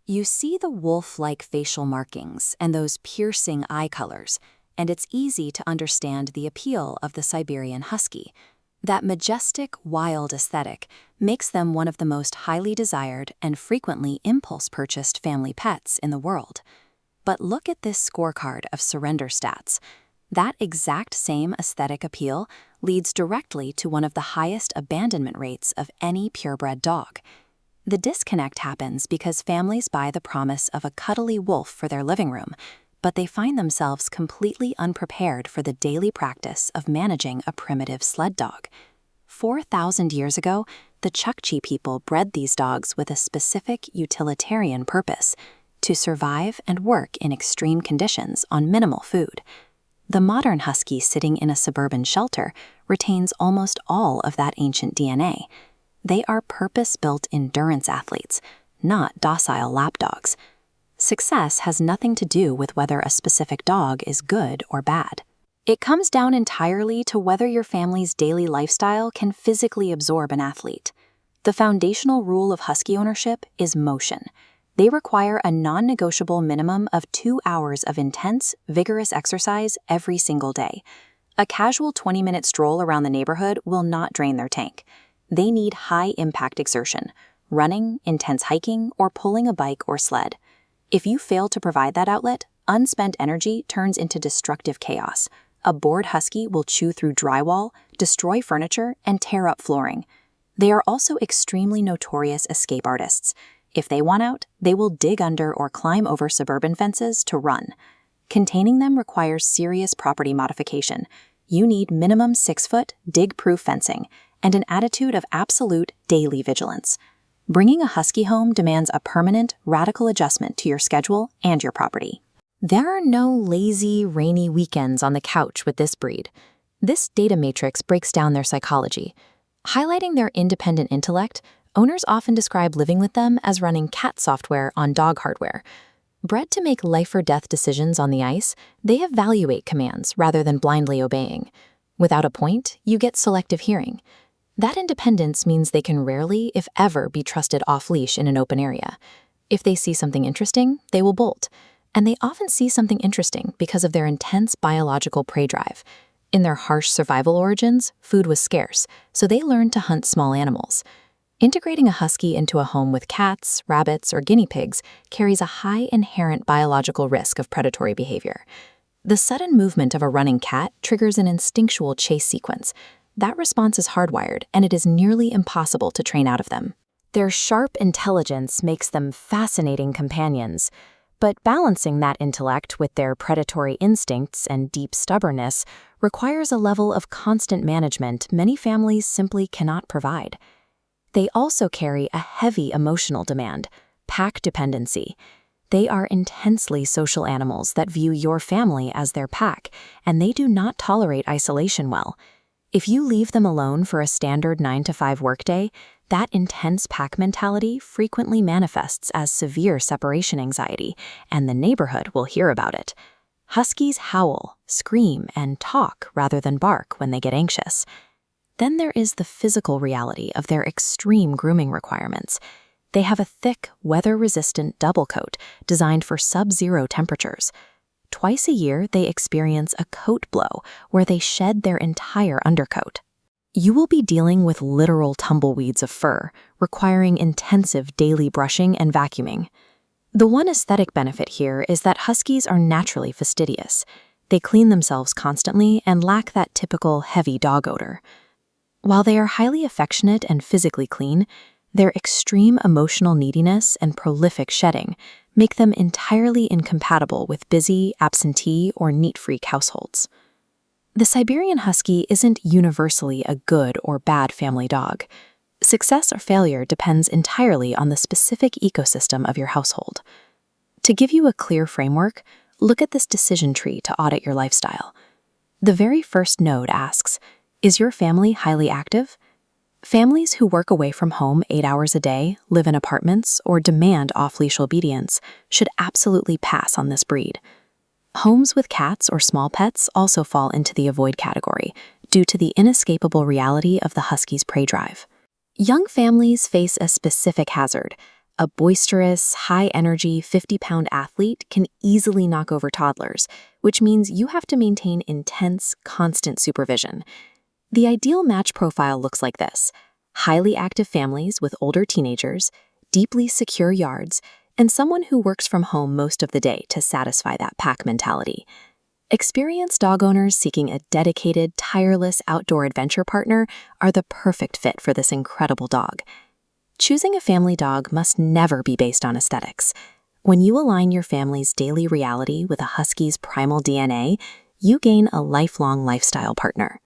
You see the wolf-like facial markings and those piercing eye colors, and it's easy to understand the appeal of the Siberian Husky. That majestic, wild aesthetic makes them one of the most highly desired and frequently impulse-purchased family pets in the world. But look at this scorecard of surrender stats. That exact same aesthetic appeal leads directly to one of the highest abandonment rates of any purebred dog. The disconnect happens because families buy the promise of a cuddly wolf for their living room, but they find themselves completely unprepared for the daily practice of managing a primitive sled dog. 4,000 years ago, the Chukchi people bred these dogs with a specific utilitarian purpose: to survive and work in extreme conditions on minimal food. The modern husky sitting in a suburban shelter retains almost all of that ancient DNA. They are purpose-built endurance athletes, not docile lapdogs. Success has nothing to do with whether a specific dog is good or bad. It comes down entirely to whether your family's daily lifestyle can physically absorb an athlete. The foundational rule of husky ownership is motion. They require a non-negotiable minimum of 2 hours of intense, vigorous exercise every single day. A casual 20-minute stroll around the neighborhood will not drain their tank. They need high-impact exertion: running, intense hiking, or pulling a bike or sled. If you fail to provide that outlet, unspent energy turns into destructive chaos. A bored husky will chew through drywall, destroy furniture, and tear up flooring. They are also extremely notorious escape artists. If they want out, they will dig under or climb over suburban fences to run. Containing them requires serious property modification. You need minimum 6-foot, dig-proof fencing and an attitude of absolute daily vigilance. Bringing a husky home demands a permanent, radical adjustment to your schedule and your property. There are no lazy, rainy weekends on the couch with this breed. This data matrix breaks down their psychology. Highlighting their independent intellect, owners often describe living with them as running cat software on dog hardware. Bred to make life-or-death decisions on the ice, they evaluate commands rather than blindly obeying. Without a point, you get selective hearing. That independence means they can rarely, if ever, be trusted off-leash in an open area. If they see something interesting, they will bolt. And they often see something interesting because of their intense biological prey drive. In their harsh survival origins, food was scarce, so they learned to hunt small animals. Integrating a husky into a home with cats, rabbits, or guinea pigs carries a high inherent biological risk of predatory behavior. The sudden movement of a running cat triggers an instinctual chase sequence. That response is hardwired, and it is nearly impossible to train out of them. Their sharp intelligence makes them fascinating companions, but balancing that intellect with their predatory instincts and deep stubbornness requires a level of constant management many families simply cannot provide. They also carry a heavy emotional demand: pack dependency. They are intensely social animals that view your family as their pack, and they do not tolerate isolation well. If you leave them alone for a standard 9-to-5 workday, that intense pack mentality frequently manifests as severe separation anxiety, and the neighborhood will hear about it. Huskies howl, scream, and talk rather than bark when they get anxious. Then there is the physical reality of their extreme grooming requirements. They have a thick, weather-resistant double coat designed for sub-zero temperatures. Twice a year, they experience a coat blow where they shed their entire undercoat. You will be dealing with literal tumbleweeds of fur, requiring intensive daily brushing and vacuuming. The one aesthetic benefit here is that huskies are naturally fastidious. They clean themselves constantly and lack that typical heavy dog odor. While they are highly affectionate and physically clean, their extreme emotional neediness and prolific shedding make them entirely incompatible with busy, absentee, or neat-freak households. The Siberian Husky isn't universally a good or bad family dog. Success or failure depends entirely on the specific ecosystem of your household. To give you a clear framework, look at this decision tree to audit your lifestyle. The very first node asks, is your family highly active? Families who work away from home 8 hours a day, live in apartments, or demand off-leash obedience should absolutely pass on this breed. Homes with cats or small pets also fall into the avoid category due to the inescapable reality of the husky's prey drive. Young families face a specific hazard: A boisterous, high-energy 50-pound athlete can easily knock over toddlers, which means you have to maintain intense, constant supervision. The ideal match profile looks like this: highly active families with older teenagers, deeply secure yards, and someone who works from home most of the day to satisfy that pack mentality. Experienced dog owners seeking a dedicated, tireless outdoor adventure partner are the perfect fit for this incredible dog. Choosing a family dog must never be based on aesthetics. When you align your family's daily reality with a husky's primal DNA, you gain a lifelong lifestyle partner.